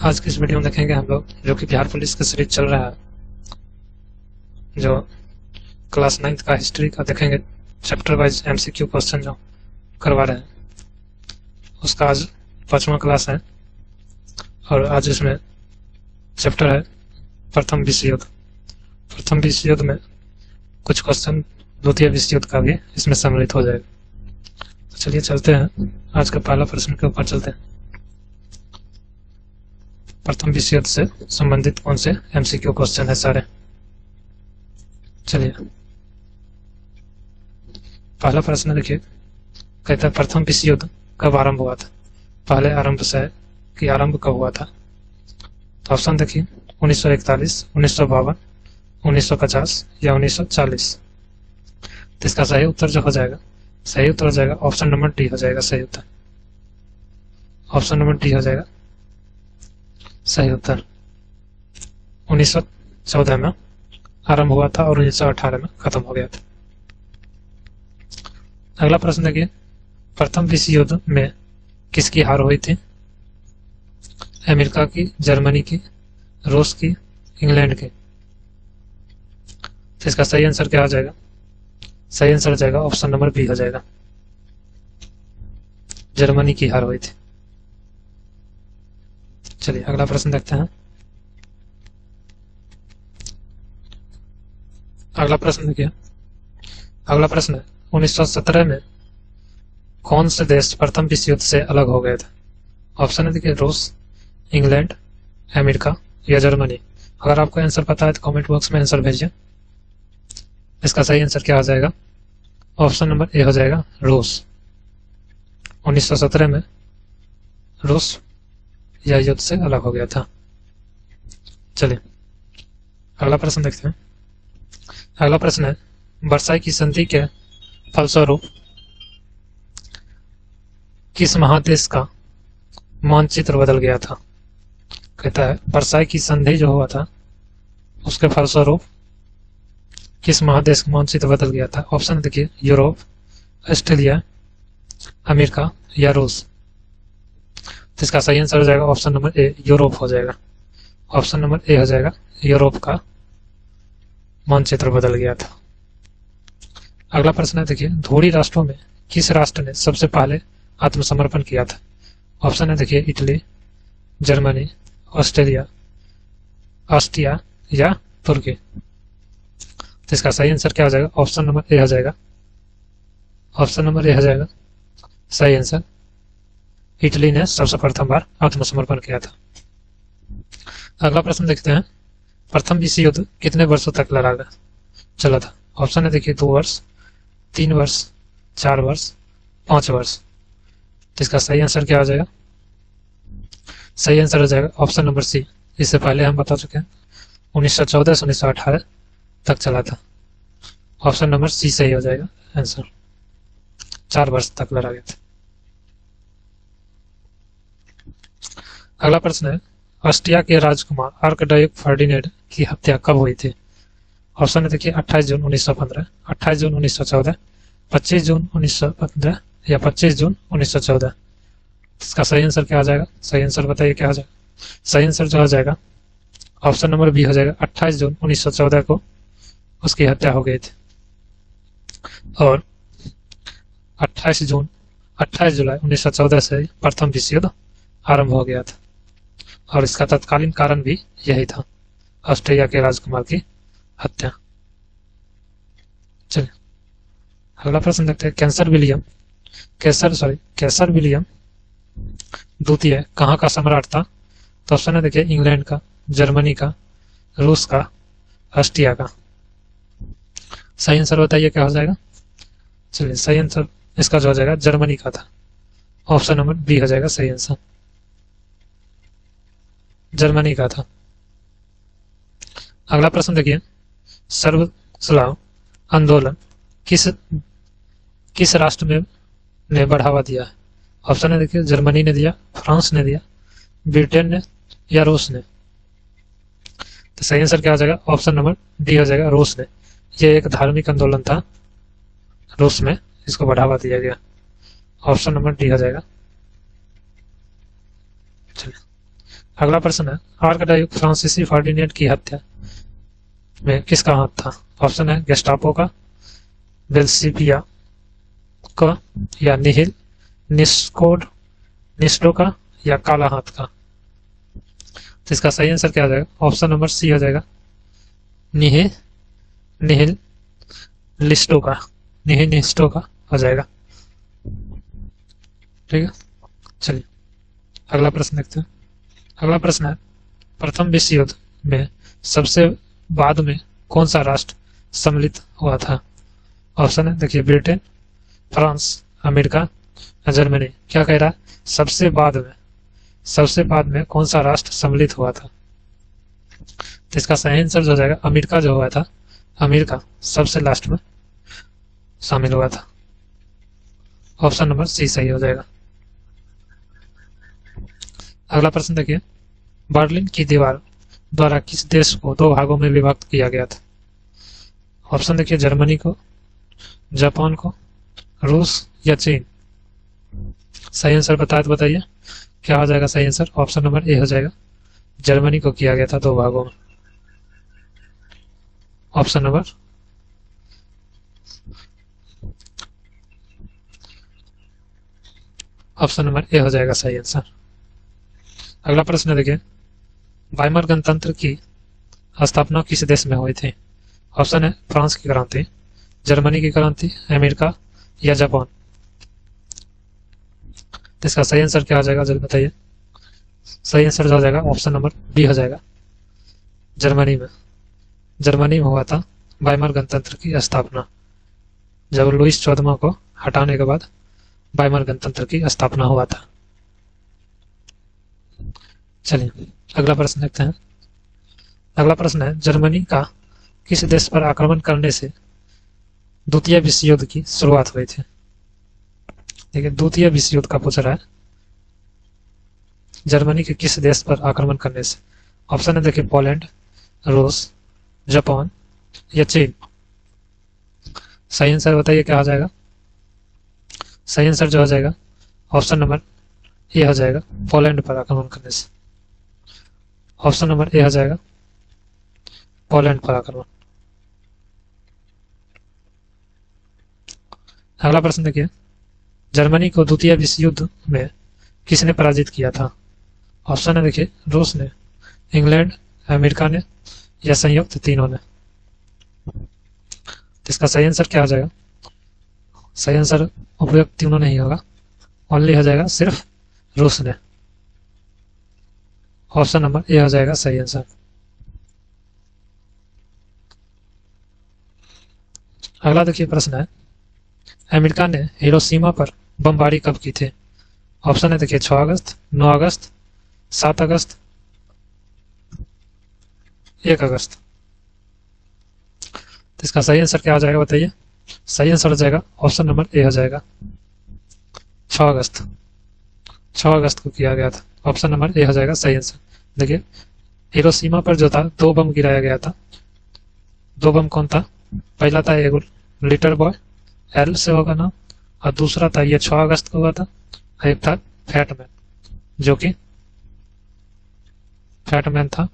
आज की इस वीडियो में देखेंगे हम लोग जो कि बिहार पुलिस का सीरीज चल रहा है, जो क्लास 9th का हिस्ट्री का देखेंगे। चैप्टर वाइज एमसीक्यू क्वेश्चन जो करवा रहे हैं, उसका आज 5वां क्लास है और आज इसमें चैप्टर है प्रथम विश्व युद्ध। प्रथम विश्व युद्ध में कुछ क्वेश्चन द्वितीय विश्व युद्ध का भी इसमें सम्मिलित हो जाएगा। तो चलिए चलते हैं, आज का पहला प्रश्न के ऊपर चलते हैं। प्रथम विश्व युद्ध से संबंधित कौन से एमसीक्यू क्वेश्चन है सारे। चलिए पहला प्रश्न देखिए, कहता है प्रथम विश्व युद्ध कब आरंभ हुआ था। पहले आरंभ से कि आरंभ कब हुआ था। तो ऑप्शन देखिए 1941, 1952, 1950 या 1940। तो इसका सही उत्तर जो हो जाएगा, सही उत्तर हो जाएगा ऑप्शन नंबर डी हो जाएगा सही उत्तर। ऑप्शन नंबर डी हो जाएगा सही उत्तर। 1914 में आरंभ हुआ था और 1918 में खत्म हो गया था। अगला प्रश्न देखिए, प्रथम विश्व युद्ध में किसकी हार हुई थी। अमेरिका की, जर्मनी की, रूस की, इंग्लैंड की। तो इसका सही आंसर क्या हो जाएगा, सही आंसर हो जाएगा ऑप्शन नंबर बी हो जाएगा, जर्मनी की हार हुई थी। चलिए अगला प्रश्न देखते हैं। अगला प्रश्न देखिए, अगला प्रश्न है 1917 में कौन से देश प्रथम विश्व युद्ध से अलग हो गए थे। ऑप्शन है देखिए रूस, इंग्लैंड, अमेरिका या जर्मनी। अगर आपको आंसर पता है तो कमेंट बॉक्स में आंसर भेजिए। इसका सही आंसर क्या हो जाएगा, ऑप्शन नंबर ए हो जाएगा रूस। 1917 में रूस यह युद्ध से अलग हो गया था। चलिए अगला प्रश्न देखते हैं। अगला प्रश्न है वर्साई की संधि के फलस्वरूप किस महादेश का मानचित्र बदल गया था। कहता है वर्साई की संधि जो हुआ था उसके फलस्वरूप किस महादेश का मानचित्र बदल गया था। ऑप्शन देखिए यूरोप, ऑस्ट्रेलिया, अमेरिका या रूस। तो इसका सही आंसर हो जाएगा ऑप्शन नंबर ए यूरोप हो जाएगा। ऑप्शन नंबर ए हो जाएगा यूरोप का मानचित्र बदल गया था। अगला प्रश्न है देखिए, धोड़ी राष्ट्रों में किस राष्ट्र ने सबसे पहले आत्मसमर्पण किया था। ऑप्शन है देखिए इटली, जर्मनी, ऑस्ट्रेलिया, ऑस्ट्रिया या तुर्की। तो इसका सही आंसर क्या हो जाएगा, ऑप्शन नंबर ए हो जाएगा। ऑप्शन नंबर ए हो जाएगा सही आंसर, इटली ने सबसे प्रथम बार आत्मसमर्पण किया था। अगला प्रश्न देखते हैं, प्रथम विश्व युद्ध कितने वर्षों तक लड़ा गया चला था। ऑप्शन है देखिए 2 वर्ष, 3 वर्ष, 4 वर्ष, 5 वर्ष। तो इसका सही आंसर क्या हो जाएगा, सही आंसर हो जाएगा ऑप्शन नंबर सी। इससे पहले हम बता चुके हैं 1914 से 1918 तक चला था। ऑप्शन नंबर सी सही हो जाएगा आंसर, 4 वर्ष तक लड़ा गया था। अगला प्रश्न है ऑस्ट्रिया के राजकुमार आर्कडायुक फर्डिनेंड की हत्या कब हुई थी। ऑप्शन है देखिए 28 जून 1915, 28 जून 1914, 25 जून 1915 या 25 जून 1914। इसका सही आंसर क्या आ जाएगा, सही आंसर बताइए क्या आ जाएगा। सही आंसर जो आ जाएगा ऑप्शन नंबर बी हो जाएगा, 28 जून 1914 को उसकी हत्या हो गई थी और 28 जुलाई 1914 से प्रथम विश्व युद्ध आरंभ हो गया था और इसका तत्कालीन कारण भी यही था, ऑस्ट्रिया के राजकुमार की हत्या। चलिए अगला प्रश्न देखते हैं, कैसर विलियम द्वितीय कहाँ का सम्राट था। तो ऑप्शन है देखिए इंग्लैंड का, जर्मनी का, रूस का, ऑस्ट्रिया का। सही आंसर बताइए क्या हो जाएगा। चलिए सही आंसर इसका जो हो जाएगा जर्मनी का था। ऑप्शन नंबर बी हो जाएगा सही आंसर, जर्मनी का था। अगला प्रश्न देखिए, सर्वस्लाव आंदोलन किस राष्ट्र में ने बढ़ावा दिया है। ऑप्शन है देखिए जर्मनी ने दिया, फ्रांस ने दिया, ब्रिटेन ने या रूस ने। तो सही आंसर क्या हो जाएगा, ऑप्शन नंबर डी हो जाएगा रूस ने। यह एक धार्मिक आंदोलन था, रूस में इसको बढ़ावा दिया गया। ऑप्शन नंबर डी हो जाएगा। चलिए अगला प्रश्न है, आर्कडायुक फ्रांसीसी फर्डिनेंड की हत्या में किसका हाथ था? ऑप्शन है गेस्टापो का, बेल्सिपिया का, या निहिल निस्कोड निस्टो का, या काला हाथ का। तो इसका सही आंसर क्या हो जाएगा? ऑप्शन नंबर सी हो जाएगा, निहिल निहिल लिस्टो का, निहिल निस्टो का हो जाएगा। ठीक है, चलिए अगला प्रश्न देखते हैं। अगला प्रश्न है, प्रथम विश्व युद्ध में सबसे बाद में कौन सा राष्ट्र सम्मिलित हुआ था? ऑप्शन है देखिए, ब्रिटेन, फ्रांस, अमेरिका, जर्मनी। क्या कह रहा है? सबसे बाद में कौन सा राष्ट्र सम्मिलित हुआ था? तो इसका सही आंसर हो जाएगा अमेरिका जो हुआ था, अमेरिका सबसे लास्ट में शामिल हुआ था। ऑप्शन नंबर सी सही हो जाएगा। अगला प्रश्न देखिए, बर्लिन की दीवार द्वारा किस देश को दो भागों में विभक्त किया गया था? ऑप्शन देखिए, जर्मनी को, जापान को, रूस या चीन। सही आंसर बताइए क्या हो जाएगा सही आंसर? ऑप्शन नंबर ए हो जाएगा, जर्मनी को किया गया था दो भागों में। ऑप्शन नंबर ए हो जाएगा सही आंसर। अगला प्रश्न देखिए, वाइमर गणतंत्र की स्थापना किस देश में हुई थी? ऑप्शन है फ्रांस की क्रांति, जर्मनी की क्रांति, अमेरिका या जापान। तो इसका सही आंसर क्या हो जाएगा जल्दी बताइए। सही आंसर हो जाएगा ऑप्शन नंबर बी हो जाएगा, जर्मनी में हुआ था वाइमर गणतंत्र की स्थापना, जब लुईस 14वां को हटाने के बाद वाइमर गणतंत्र की स्थापना हुआ था। चलिए अगला प्रश्न देखते हैं। अगला प्रश्न है, जर्मनी का किस देश पर आक्रमण करने से द्वितीय विश्व युद्ध की शुरुआत हुई थी? देखिए, द्वितीय विश्व युद्ध का पूछ रहा है, जर्मनी के किस देश पर आक्रमण करने से। ऑप्शन है देखिए, पोलैंड, रूस, जापान या चीन। सही आंसर बताइए क्या हो जाएगा? सही आंसर जो हो जाएगा ऑप्शन नंबर ए हो जाएगा, पोलैंड पर आक्रमण करने से। ऑप्शन नंबर ए हो जाएगा, पोलैंड पर आक्रमण। अगला प्रश्न देखिए, जर्मनी को द्वितीय विश्व युद्ध में किसने पराजित किया था? ऑप्शन है देखिए, रूस ने, इंग्लैंड, अमेरिका ने या संयुक्त तीनों ने। तो इसका सही आंसर क्या हो जाएगा? सही आंसर उपयुक्त तीनों नहीं होगा, ओनली हो जाएगा सिर्फ रूस ने। ऑप्शन नंबर ए हो जाएगा सही आंसर। अगला देखिए प्रश्न है, अमेरिका ने हिरोशिमा पर बमबारी कब की थी? ऑप्शन है देखिए, 6 अगस्त, 9 अगस्त, 7 अगस्त, 1 अगस्त। तो इसका सही आंसर क्या हो जाएगा बताइए? सही आंसर हो जाएगा ऑप्शन नंबर ए हो जाएगा, 6 अगस्त। 6 अगस्त को किया गया था। ऑप्शन नंबर ए हो जाएगा सही आंसर। देखिए, हिरोशिमा पर जो था 2 बम गिराया गया था। 2 बम कौन था? पहला था एक लिटिल बॉय, एल से होगा नाम, और दूसरा था ये 6 अगस्त को हुआ था, एक था फैटमैन, जो कि फैटमैन था,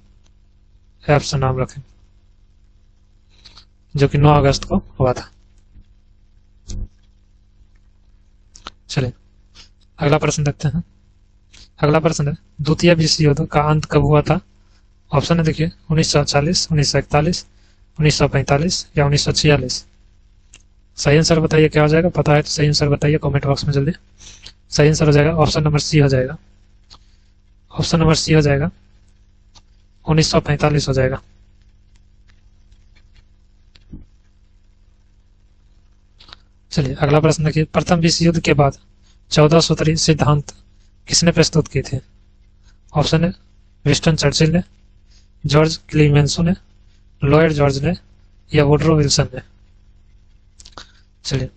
एफ से नाम रखें, जो कि 9 अगस्त को हुआ था। चलिए अगला प्रश्न देखते हैं। अगला प्रश्न है, द्वितीय विश्व युद्ध का अंत कब हुआ था? ऑप्शन है देखिए, 1940, 1941, 1945 या 1946। सही आंसर बताइए क्या हो जाएगा? पता है तो सही आंसर बताइए कमेंट बॉक्स में जल्दी। सही आंसर हो जाएगा ऑप्शन नंबर सी हो जाएगा, ऑप्शन नंबर सी हो जाएगा, 1945 हो जाएगा। चलिए अगला प्रश्न देखिए, प्रथम विश्व युद्ध के बाद 14 सूत्री सिद्धांत किसने प्रस्तुत किए थे? ऑप्शन है विंस्टन चर्चिल ने, जॉर्ज क्लीमेंसो ने, लॉयड जॉर्ज ने या वुडरो विल्सन ने। चलिए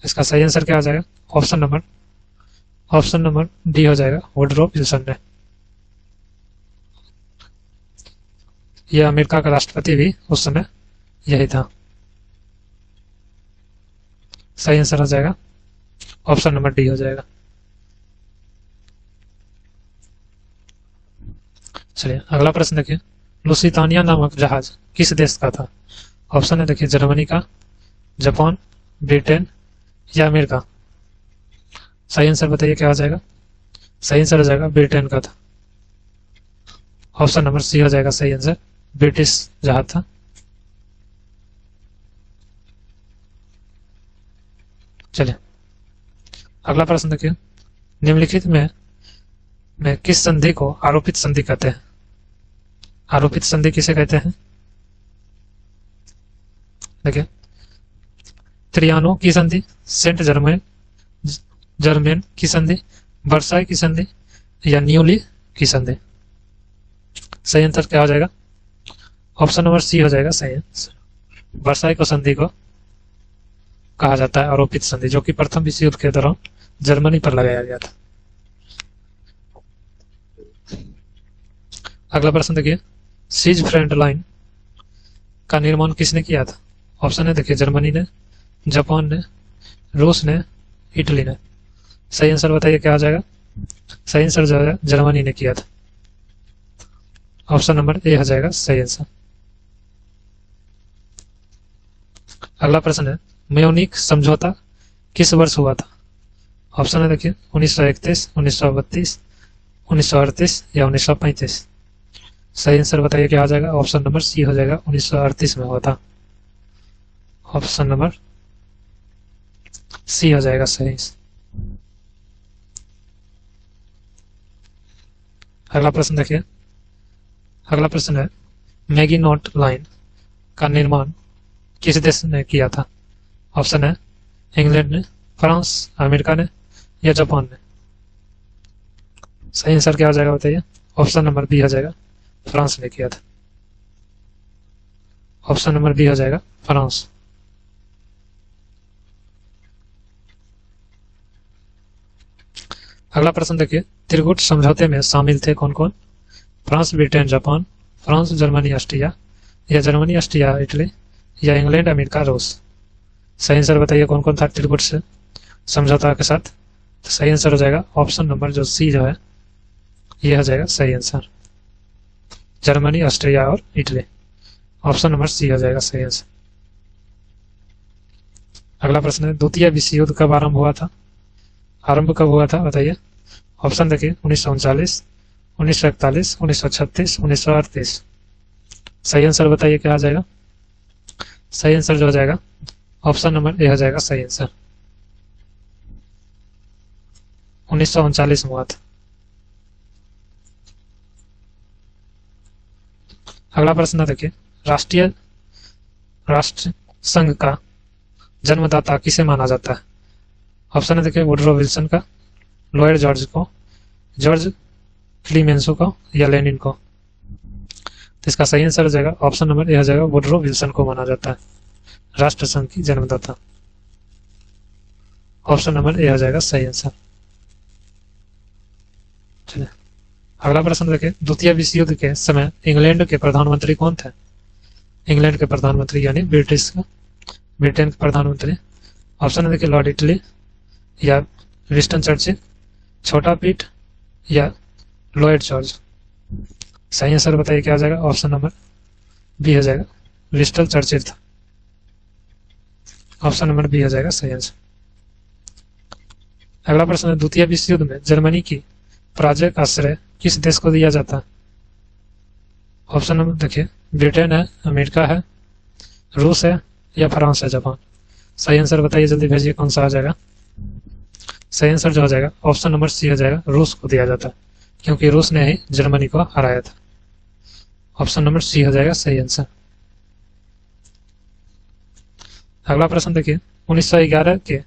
इसका सही आंसर क्या हो जाएगा? ऑप्शन नंबर डी हो जाएगा, वुडरो विल्सन ने। यह अमेरिका का राष्ट्रपति भी उस समय यही था। सही आंसर हो जाएगा ऑप्शन नंबर डी हो जाएगा। चलिए अगला प्रश्न देखिए, लुसितानिया नामक जहाज किस देश का था? ऑप्शन है देखिए, जर्मनी का, जापान, ब्रिटेन या अमेरिका। सही आंसर बताइए क्या हो जाएगा? सही आंसर हो जाएगा ब्रिटेन का था। ऑप्शन नंबर सी हो जाएगा सही आंसर, ब्रिटिश जहाज था। चलिए अगला प्रश्न देखिए, निम्नलिखित में किस संधि को आरोपित संधि कहते हैं? आरोपित संधि किसे कहते हैं? देखिए, त्रियानो की संधि, सेंट जर्मेन की संधि, वर्साई की संधि या न्यूली की संधि। सही आंसर क्या हो जाएगा? ऑप्शन नंबर सी हो जाएगा सही आंसर। वर्साई को संधि को कहा जाता है आरोपित संधि, जो कि प्रथम विश्व युद्ध के दौरान जर्मनी पर लगाया गया था। अगला प्रश्न देखिए, सीज फ्रंट लाइन का निर्माण किसने किया था? ऑप्शन है देखिए, जर्मनी ने, जापान ने, रूस ने, इटली ने। सही आंसर बताइए क्या आ जाएगा? सही आंसर जो है जर्मनी ने किया था। ऑप्शन नंबर ए हो जाएगा सही आंसर। अगला प्रश्न है, म्यूनिख समझौता किस वर्ष हुआ था? ऑप्शन है देखिए, 1931, 1932, 1938 या 1935। सही आंसर बताइए क्या आ जाएगा? ऑप्शन नंबर सी हो जाएगा, 1938 में हुआ था। ऑप्शन नंबर सी हो जाएगा सही। अगला प्रश्न देखिए, अगला प्रश्न है, मैगिनॉट लाइन का निर्माण किस देश ने किया था? ऑप्शन है इंग्लैंड ने, फ्रांस, अमेरिका ने या जापान ने। सही आंसर क्या हो जाएगा बताइए? ऑप्शन नंबर बी हो जाएगा, फ्रांस ने किया था। ऑप्शन नंबर बी हो जाएगा फ्रांस। अगला प्रश्न देखिए, त्रिकूट समझौते में शामिल थे कौन कौन? France, Britain, Japan, France, Germany, Austria या जर्मनी, ऑस्ट्रिया, इटली या इंग्लैंड, अमेरिका, रूस। सही आंसर बताइए कौन कौन था त्रिकूट से समझौता के साथ? तो सही आंसर हो जाएगा ऑप्शन नंबर जो सी जो है ये हो जाएगा सही आंसर, जर्मनी, ऑस्ट्रिया और इटली। ऑप्शन नंबर सी हो जाएगा सही आंसर। अगला प्रश्न है, द्वितीय विश्व युद्ध कब आरंभ हुआ था? आरंभ कब हुआ था बताइए? ऑप्शन देखिए, 1939, 1941, 1936, 1938। सही आंसर बताइए क्या आ जाएगा? सही आंसर जो हो जाएगा ऑप्शन नंबर ए हो जाएगा सही आंसर, 1939 में हुआ था। अगला प्रश्न देखिए, राष्ट्र संघ का जन्मदाता किसे माना जाता है? ऑप्शन है देखिए, वुडरो विल्सन का, लॉयड जॉर्ज को, जॉर्ज क्लीमेंसो को या लेनिन को। तो इसका सही आंसर हो जाएगा ऑप्शन नंबर ए हो जाएगा, वुडरो विल्सन को माना जाता है राष्ट्र संघ की जन्मदाता। ऑप्शन नंबर ए हो जाएगा सही आंसर। चलिए अगला प्रश्न देखिए, द्वितीय विश्व युद्ध के समय इंग्लैंड के प्रधानमंत्री कौन थे? इंग्लैंड के प्रधानमंत्री यानी ब्रिटेन के प्रधानमंत्री। ऑप्शन है देखिए, लॉर्ड इटली या विंस्टन चर्चिल, छोटा पीट या लॉयड जॉर्ज। सही आंसर बताइए क्या आ जाएगा? ऑप्शन नंबर बी हो जाएगा, विंस्टन चर्चिल था। ऑप्शन नंबर बी हो जाएगा सही आंसर। अगला प्रश्न है, द्वितीय विश्व युद्ध में जर्मनी की पराजय का श्रेय किस देश को दिया जाता है? ऑप्शन नंबर देखिए, ब्रिटेन है, अमेरिका है, रूस है या फ्रांस है, जापान। सही आंसर बताइए जल्दी भेजिए कौन सा आ जाएगा? सही आंसर जो हो जाएगा ऑप्शन नंबर सी हो जाएगा, रूस को दिया जाता है, क्योंकि रूस ने ही जर्मनी को हराया था। ऑप्शन नंबर सी हो जाएगा सही आंसर। अगला प्रश्न देखिए, 1911 के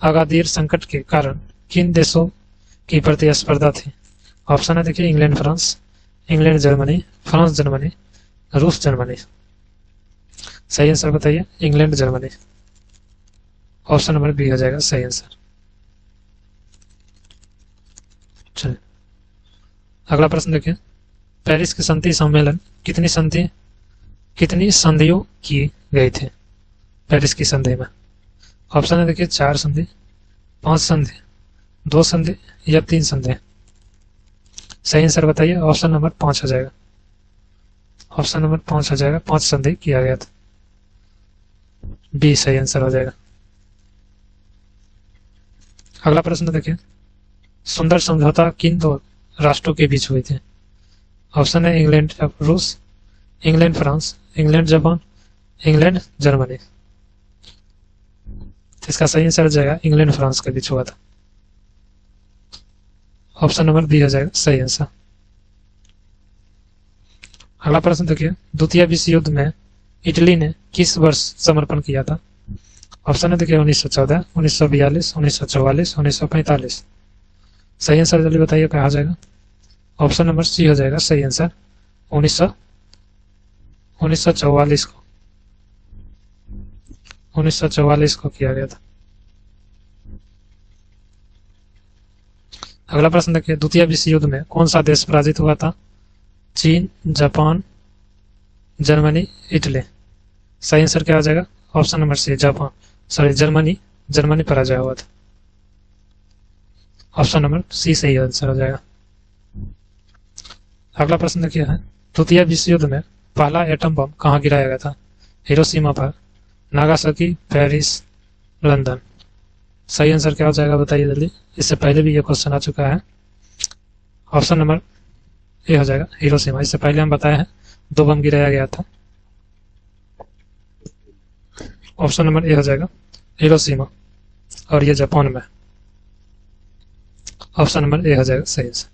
अगादिर संकट के कारण किन देशों की प्रतिस्पर्धा थी? ऑप्शन है देखिए, England France, England Germany, France Germany, रूस जर्मनी। सही आंसर बताइए? England Germany. Option number B हो जाएगा सही आंसर। चलिए अगला प्रश्न देखिए, पेरिस की शांति सम्मेलन कितनी संधियों की गई थी पेरिस की संधि में? ऑप्शन है देखिए, 4 संधि, 5 संधि, 2 संधि या 3 संधि। सही आंसर बताइए। ऑप्शन नंबर 5 हो जाएगा। ऑप्शन नंबर 5 हो जाएगा। 5 संधि किया गया था। बी सही आंसर हो जाएगा। अगला प्रश्न देखिए, सुंदर समझौता किन दो राष्ट्रों के बीच हुए थे? ऑप्शन है इंग्लैंड रूस, England France, England Japan, England Germany. इसका सही आंसर हो जाएगा इंग्लैंड फ्रांस के बीच हुआ था। ऑप्शन नंबर बी हो जाएगा सही आंसर। अगला प्रश्न देखिए, द्वितीय विश्व युद्ध में इटली ने किस वर्ष समर्पण किया था? ऑप्शन है देखिए 1914, 1942, 1944, 1945। सही आंसर जल्दी बताइए क्या आ जाएगा। ऑप्शन नंबर सी हो जाएगा सही आंसर। 1944 को 1944 को किया गया था। अगला प्रश्न देखिए, द्वितीय विश्व युद्ध में कौन सा देश पराजित हुआ था? चीन, जापान, जर्मनी, इटली। सही आंसर क्या आ जाएगा? Option number C Japan, sorry Germany. Germany पराजय हुआ था। ऑप्शन नंबर सी सही आंसर हो जाएगा। अगला प्रश्न देखिए है, द्वितीय विश्व युद्ध में पहला एटम बम कहाँ गिराया गया था? हिरोशिमा पर, नागासाकी, पेरिस, लंदन। सही आंसर क्या हो जाएगा बताइए जल्दी। इससे पहले भी ये क्वेश्चन आ चुका है। ऑप्शन नंबर ए हो जाएगा हिरोशिमा। इससे पहले हम बताए हैं 2 बम गिराया गया था। ऑप्शन नंबर ए हो जाएगा हिरोशिमा, और ये जापान में। ऑप्शन नंबर ए हो जाएगा सही आंसर।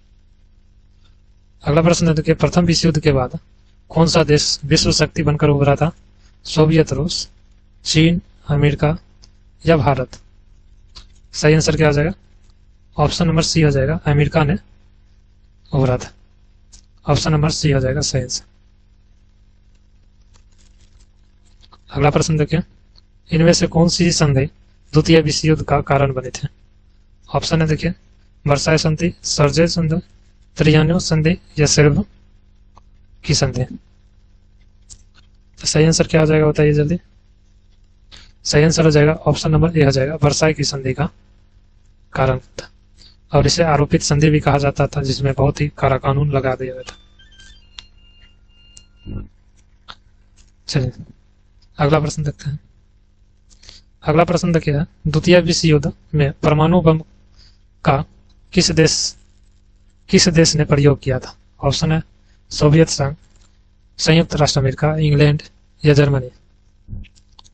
अगला प्रश्न देखिए, प्रथम विश्व युद्ध के बाद कौन सा देश विश्व शक्ति बनकर उभरा था? सोवियत रूस, चीन, अमेरिका या भारत। सही आंसर क्या हो जाएगा? ऑप्शन नंबर सी हो जाएगा अमेरिका ने उभरा था। ऑप्शन नंबर सी हो जाएगा सही आंसर। अगला प्रश्न देखिए, इनमें से कौन सी संधि द्वितीय विश्व युद्ध का कारण बने थे? ऑप्शन है देखिए वर्साई संधि, सर्जे संधि, त्रियानो संधि या सिर्फ की संधि। तो सही आंसर क्या हो जाएगा बताइए जल्दी। सही आंसर हो जाएगा ऑप्शन नंबर ए हो जाएगा वर्साई की संधि का कारण था, और इसे आरोपित संधि भी कहा जाता था, जिसमें बहुत ही कड़ा कानून लगा दिया गया था। चलिए अगला प्रश्न देखते हैं। अगला प्रश्न देखिए, द्वितीय विश्व युद्ध में परमाणु बम का किस देश ने प्रयोग किया था? ऑप्शन है सोवियत संघ, संयुक्त राष्ट्र अमेरिका, इंग्लैंड या जर्मनी।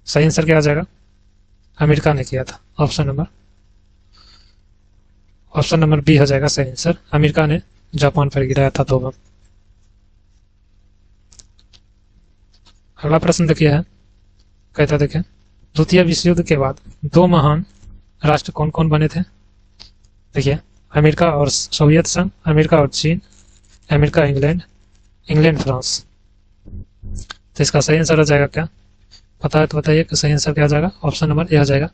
सही आंसर क्या आ जाएगा? अमेरिका ने किया था। ऑप्शन नंबर बी हो जाएगा सही आंसर। अमेरिका ने जापान पर गिराया था 2 बम। अगला प्रश्न देखिए है, कहता देखिए द्वितीय विश्व युद्ध के बाद 2 महान राष्ट्र कौन कौन बने थे? देखिए अमेरिका और सोवियत संघ, अमेरिका और चीन, अमेरिका इंग्लैंड, इंग्लैंड फ्रांस। तो इसका सही आंसर हो जाएगा क्या? पता है तो बताइए कि सही आंसर क्या आ जाएगा। ऑप्शन नंबर ए आ जाएगा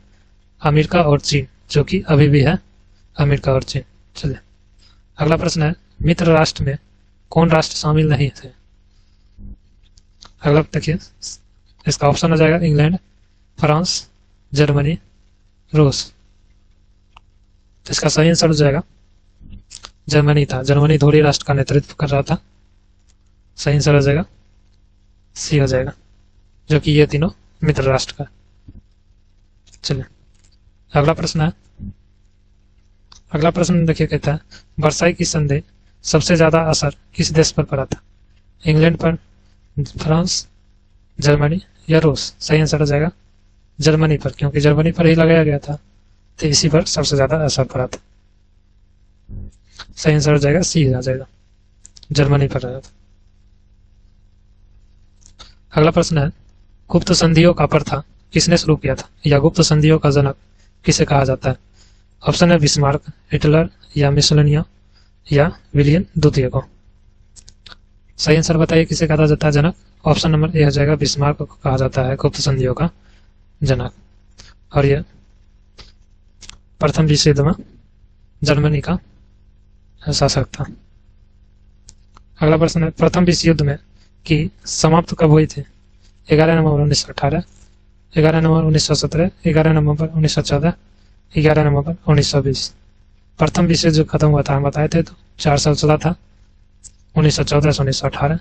अमेरिका और चीन, जो कि अभी भी है अमेरिका और चीन। चलिए अगला प्रश्न है, मित्र राष्ट्र में कौन राष्ट्र शामिल नहीं थे? अगला देखिए इसका ऑप्शन हो जाएगा इंग्लैंड, फ्रांस, जर्मनी, रूस। तो इसका सही आंसर हो जाएगा जर्मनी था। जर्मनी धोरी राष्ट्र का नेतृत्व कर रहा था। सही आंसर हो जाएगा सी हो जाएगा, जो कि ये तीनों मित्र राष्ट्र का। चलिए अगला प्रश्न है, अगला प्रश्न देखिए कहता है वर्साई की संधि सबसे ज्यादा असर किस देश पर पड़ा था? इंग्लैंड पर, फ्रांस, जर्मनी या रूस। सही आंसर हो जाएगा जर्मनी पर, क्योंकि जर्मनी पर ही लगाया गया था, तो इसी पर सबसे ज्यादा असर पड़ा था। सही आंसर हो जाएगा सी आ जाएगा, जर्मनी पर रहा था। अगला प्रश्न है, गुप्त संधियों का प्रथा किसने शुरू किया था, या गुप्त संधियों का जनक किसे कहा जाता है? ऑप्शन है बिस्मार्क, हिटलर या मिसोलिनी या विलियम द्वितीय को। सही आंसर बताइए किसे कहा जाता है जनक। ऑप्शन नंबर ए हो जाएगा बिस्मार्क को कहा जाता है गुप्त संधियों का जनक, और यह प्रथम विश्व युद्ध में जर्मनी का शासक था। अगला प्रश्न है, प्रथम विश्व युद्ध में की समाप्त कब हुई थी? 11 नवंबर 1918, 11 नवंबर 1917, 11 नवंबर 1914, 11 नवंबर 1920। प्रथम विश्व युद्ध खत्म हुआ था हम बताए थे, तो 4 साल चला था, 1914 से 1918।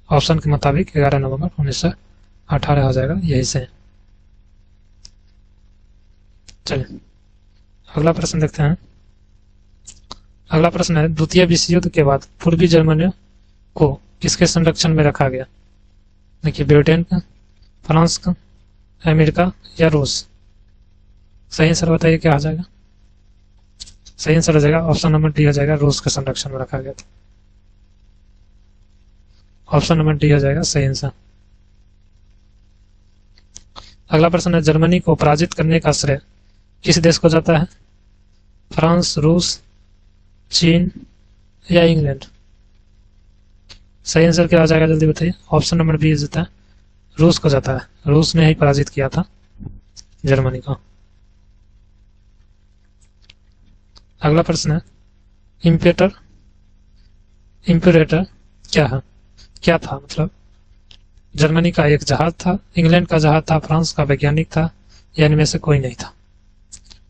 ऑप्शन के मुताबिक 11 नवंबर 1918 हो जाएगा, यही से। चलिए अगला प्रश्न देखते हैं। अगला प्रश्न है, द्वितीय विश्व युद्ध के बाद पूर्वी जर्मनी को किसके संरक्षण में रखा गया? देखिए, ब्रिटेन का, फ्रांस का, अमेरिका या रूस? सही आंसर बताइए क्या आ जाएगा। सही आंसर हो जाएगा ऑप्शन नंबर डी हो जाएगा, रूस के संरक्षण में रखा गया था। ऑप्शन नंबर डी हो जाएगा सही आंसर। अगला प्रश्न है, जर्मनी को पराजित करने का श्रेय किस देश को जाता है? फ्रांस, रूस, चीन या इंग्लैंड? सही आंसर क्या आ जाएगा जल्दी बताइए। ऑप्शन नंबर बी जाता है, रूस को जाता है। रूस ने ही पराजित किया था जर्मनी को। अगला प्रश्न है, इम्पेरेटर क्या था? मतलब जर्मनी का एक जहाज था, इंग्लैंड का जहाज था, फ्रांस का वैज्ञानिक था, या इनमें से कोई नहीं था?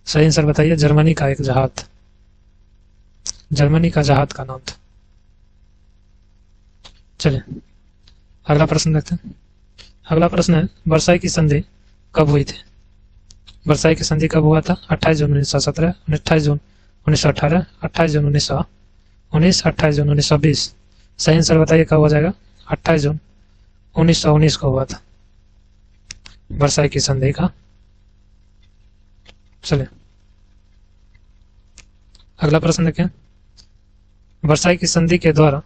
सही आंसर बताइए। जर्मनी का एक जहाज था, जर्मनी का जहाज का नाम था। चलिए अगला प्रश्न देखते हैं। अगला प्रश्न है, वर्साई की संधि कब हुई थी? वर्साई की संधि कब हुआ था? 28 जून 1917, 28 जून 1918, 28 जून 1919, 28 जून 1920? सही आंसर बताइए कब हो जाएगा। 28 जून 1919 को हुआ था वर्साई की संधि का। चलिए अगला प्रश्न देखें। वर्साई की संधि के द्वारा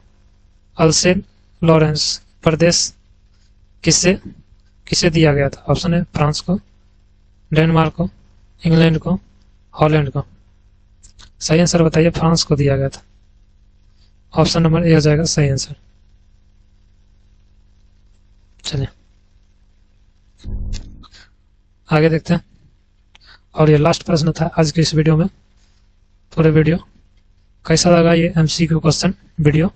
अल्सेन लॉरेंस प्रदेश किसे दिया गया था? ऑप्शन है, फ्रांस को, डेनमार्क को, इंग्लैंड को, हॉलैंड को? सही आंसर बताइए। फ्रांस को दिया गया था। ऑप्शन नंबर ए हो जाएगा सही आंसर। चलिए आगे देखते हैं। और ये लास्ट प्रश्न था आज की इस वीडियो में। पूरे वीडियो कैसा लगा ये एमसीक्यू क्वेश्चन वीडियो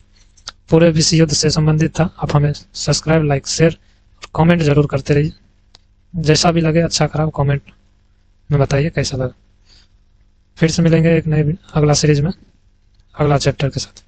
पूरे विश्व युद्ध से संबंधित था। आप हमें सब्सक्राइब, लाइक, शेयर और कमेंट जरूर करते रहिए। जैसा भी लगे अच्छा खराब कमेंट में बताइए कैसा लगा। फिर से मिलेंगे एक नए अगला सीरीज में अगला चैप्टर के साथ।